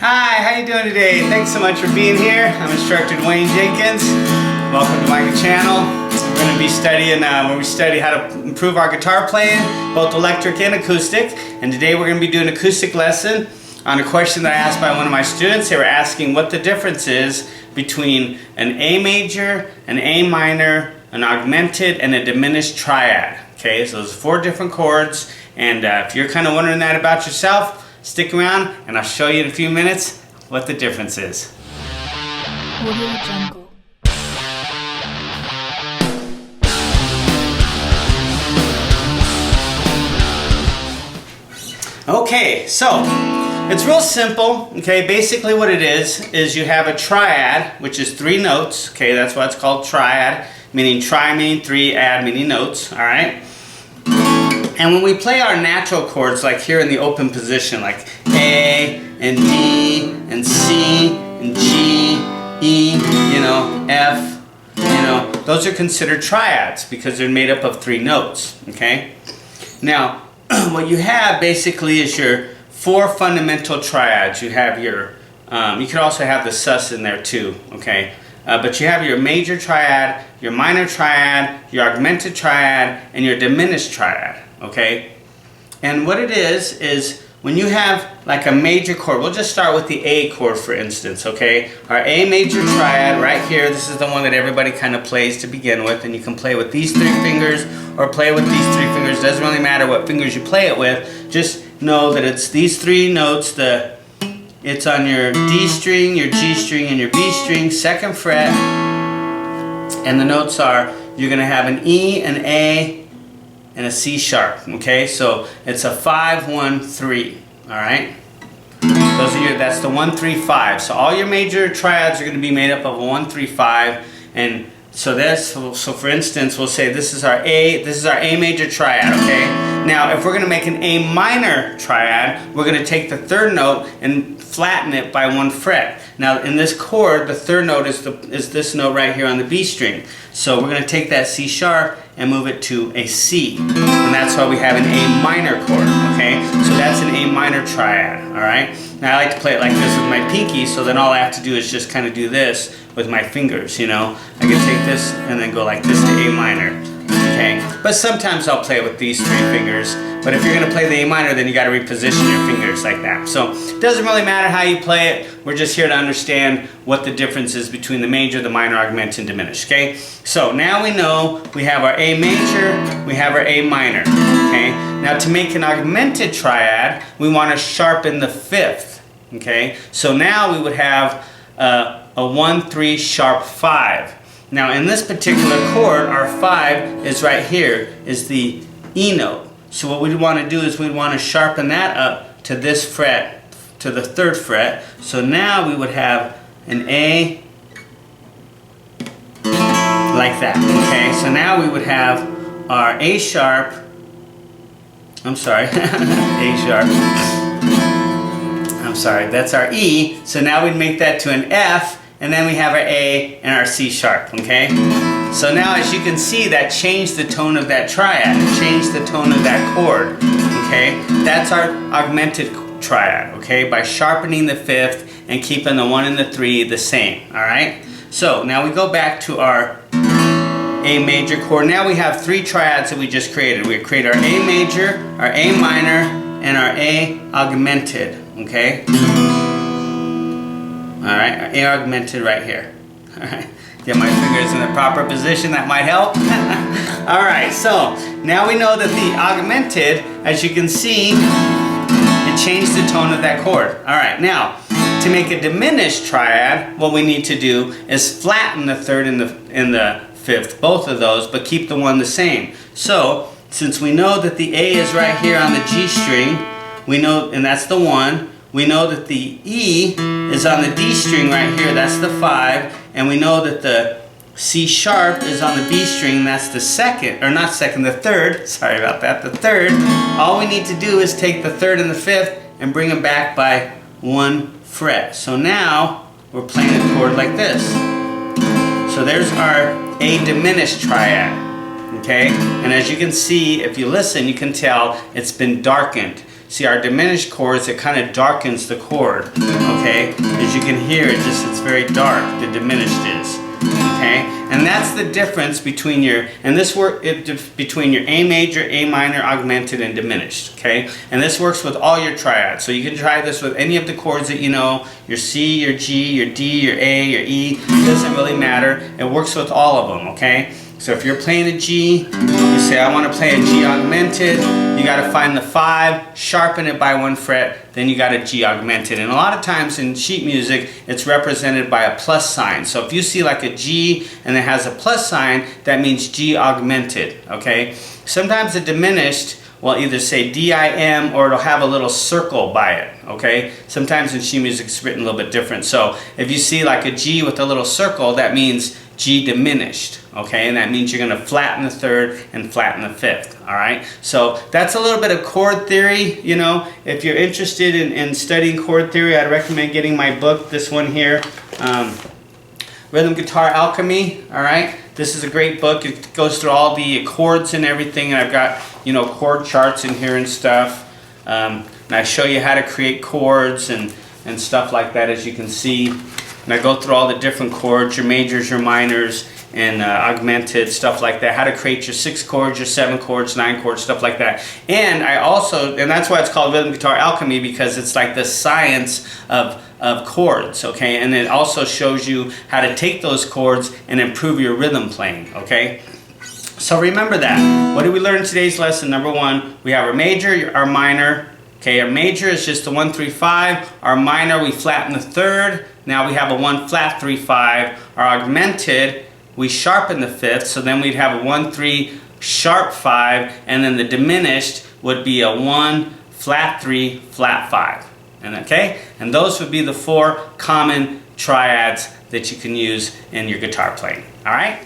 Hi, how you doing today? Thanks so much for being here. I'm instructor Dwayne Jenkins. Welcome to my channel. We're going to be studying where we study how to improve our guitar playing, both electric and acoustic. And today we're going to be doing an acoustic lesson on a question that I asked by one of my students. They were asking what the difference is between an A major, an A minor, an augmented, and a diminished triad. Okay, so there's 4 different chords, and if you're kind of wondering that about yourself, stick around and I'll show you in a few minutes what the difference is. Audio Jungle. Okay, so it's real simple. Okay, basically what it is you have a triad, which is 3 notes. Okay, that's why it's called triad, meaning tri meaning 3, add meaning notes. All right. And when we play our natural chords, like here in the open position, like A and D and C and G, E, F, those are considered triads because they're made up of 3 notes. Okay. Now, what you have basically is your 4 fundamental triads. You have your, you could also have the sus in there too, okay? But you have your major triad, your minor triad, your augmented triad, and your diminished triad, okay? And what it is when you have like a major chord, we'll just start with the A chord for instance, okay? Our A major triad right here, this is the one that everybody kind of plays to begin with, and you can play with these 3 fingers or play with these 3 fingers. Doesn't really matter what fingers you play it with. Just know that it's these 3 notes. It's on your D string, your G string, and your B string, 2nd fret. And the notes are, you're going to have an E, an A, and a C sharp. Okay, so it's a 5, 1, 3. All right. That's the 1, 3, 5. So all your major triads are going to be made up of a 1, 3, 5, and so for instance, we'll say this is our A major triad, okay? Now, if we're going to make an A minor triad, we're going to take the 3rd note and flatten it by 1 fret. Now, in this chord, the 3rd note is this note right here on the B string. So we're going to take that C sharp and move it to a C. And that's why we have an A minor chord, okay? So that's an A minor triad, all right? Now, I like to play it like this with my pinky, so then all I have to do is just kind of do this with my fingers, I can take this and then go like this to A minor, okay? But sometimes I'll play with these 3 fingers, but if you're going to play the A minor, then you got to reposition your fingers like that. So it doesn't really matter how you play it. We're just here to understand what the difference is between the major, the minor, augmented, and diminished, okay? So now we know we have our A major, we have our A minor, okay? Now to make an augmented triad, we want to sharpen the 5th, okay? So now we would have a 1, 3 sharp 5. Now in this particular chord, our 5 is right here, is the E note. So what we'd want to do is we'd want to sharpen that up to this fret, to the 3rd fret. So now we would have an A like that, okay? So now we would have our A sharp, I'm sorry, A sharp, I'm sorry, that's our E. So now we'd make that to an F, and then we have our A and our C sharp, okay? So now as you can see, that changed the tone of that triad, it changed the tone of that chord, okay? That's our augmented triad, okay? By sharpening the 5th and keeping the 1 and the 3 the same, all right? So now we go back to our A major chord. Now we have 3 triads that we just created. We create our A major, our A minor, and our A augmented, okay? Alright, our A augmented right here. Alright, get my fingers in the proper position, that might help. Alright, so now we know that the augmented, as you can see, it changed the tone of that chord. Alright, now, to make a diminished triad, what we need to do is flatten the 3rd and the 5th, both of those, but keep the 1 the same. So, since we know that the A is right here on the G string, we know, and that's the 1, we know that the E is on the D string right here, that's the 5, and we know that the C sharp is on the B string, that's the 2nd, or not 2nd, the 3rd, sorry about that, the 3rd. All we need to do is take the 3rd and the 5th and bring them back by 1 fret. So now we're playing a chord like this. So there's our A diminished triad, okay? And as you can see, if you listen, you can tell it's been darkened. see our diminished chords, it kind of darkens the chord, okay? As you can hear, it's very dark, the diminished is, okay? And that's the difference between between your A major, A minor, augmented, and diminished, okay? And this works with all your triads. So you can try this with any of the chords that you know, your C, your G, your D, your A, your E, it doesn't really matter. It works with all of them, okay? So if you're playing a G, you say, I want to play a G augmented, you got to find the 5, sharpen it by 1 fret, then you got a G augmented. And a lot of times in sheet music, it's represented by a plus sign. So if you see like a G and it has a plus sign, that means G augmented, okay? Sometimes the diminished will either say D-I-M or it'll have a little circle by it, okay? Sometimes in sheet music it's written a little bit different. So if you see like a G with a little circle, that means G diminished, okay? And that means you're going to flatten the 3rd and flatten the 5th, all right? So that's a little bit of chord theory, you know. If you're interested in studying chord theory, I'd recommend getting my book, this one here, Rhythm Guitar Alchemy, all right? This is a great book. It goes through all the chords and everything. I've got, you know, chord charts in here and stuff. And I show you how to create chords and stuff like that, as you can see. And I go through all the different chords, your majors, your minors, and augmented, stuff like that. How to create your 6 chords, your 7 chords, 9 chords, stuff like that. And I also, and that's why it's called Rhythm Guitar Alchemy, because it's like the science of chords, okay? And it also shows you how to take those chords and improve your rhythm playing, okay? So remember that. What did we learn in today's lesson? Number 1, we have our major, our minor. Okay, our major is just a 1, 3, 5. Our minor, we flatten the 3rd. Now we have a 1 flat 3, 5. Our augmented, we sharpen the 5th. So then we'd have a 1, 3 sharp 5. And then the diminished would be a 1 flat 3 flat 5. And okay, and those would be the 4 common triads that you can use in your guitar playing. All right.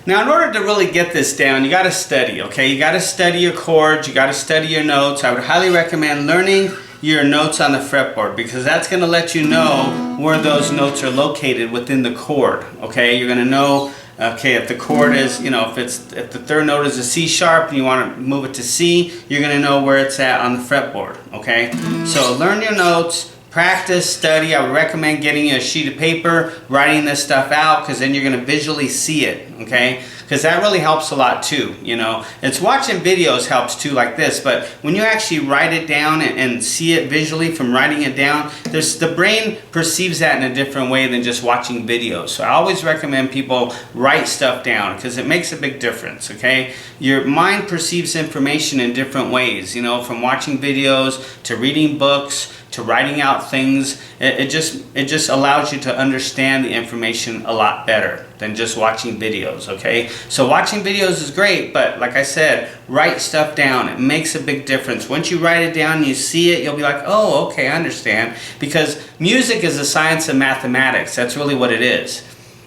Now, in order to really get this down, you got to study, okay? You got to study your chords, you got to study your notes. I would highly recommend learning your notes on the fretboard, because that's going to let you know where those notes are located within the chord, okay? You're going to know, okay, if the chord is, you know, if the 3rd note is a C sharp and you want to move it to C, you're going to know where it's at on the fretboard, okay? So learn your notes. Practice, study. I would recommend getting you a sheet of paper, writing this stuff out, because then you're going to visually see it, okay? Because that really helps a lot too, you know. It's watching videos helps too, like this, but when you actually write it down and see it visually from writing it down, the brain perceives that in a different way than just watching videos. So I always recommend people write stuff down, because it makes a big difference, okay? Your mind perceives information in different ways, you know, from watching videos to reading books to writing out things. It just allows you to understand the information a lot better than just watching videos, okay? So watching videos is great, but like I said, write stuff down. It makes a big difference. Once you write it down and you see it, you'll be like, oh, okay, I understand. Because music is a science of mathematics. That's really what it is.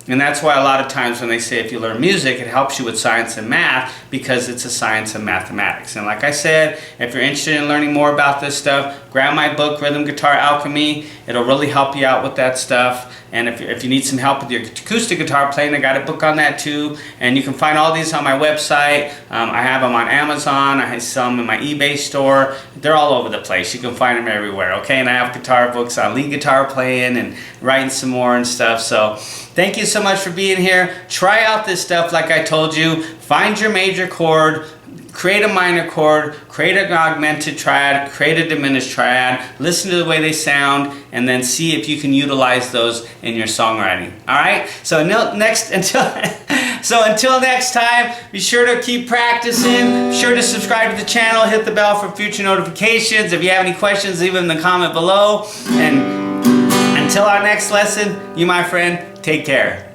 And that's why a lot of times when they say if you learn music, it helps you with science and math, because it's a science of mathematics. And like I said, if you're interested in learning more about this stuff, grab my book, Rhythm Guitar Alchemy. It'll really help you out with that stuff. And if you need some help with your acoustic guitar playing, I got a book on that too. And you can find all these on my website. I have them on Amazon. I sell them in my eBay store. They're all over the place. You can find them everywhere, okay? And I have guitar books on lead guitar playing and writing some more and stuff. So thank you so much for being here. Try out this stuff like I told you. Find your major chord. Create a minor chord, create an augmented triad, create a diminished triad, listen to the way they sound, and then see if you can utilize those in your songwriting. Alright? So until next time, be sure to keep practicing, be sure to subscribe to the channel, hit the bell for future notifications. If you have any questions, leave them in the comment below. And until our next lesson, you, my friend, take care.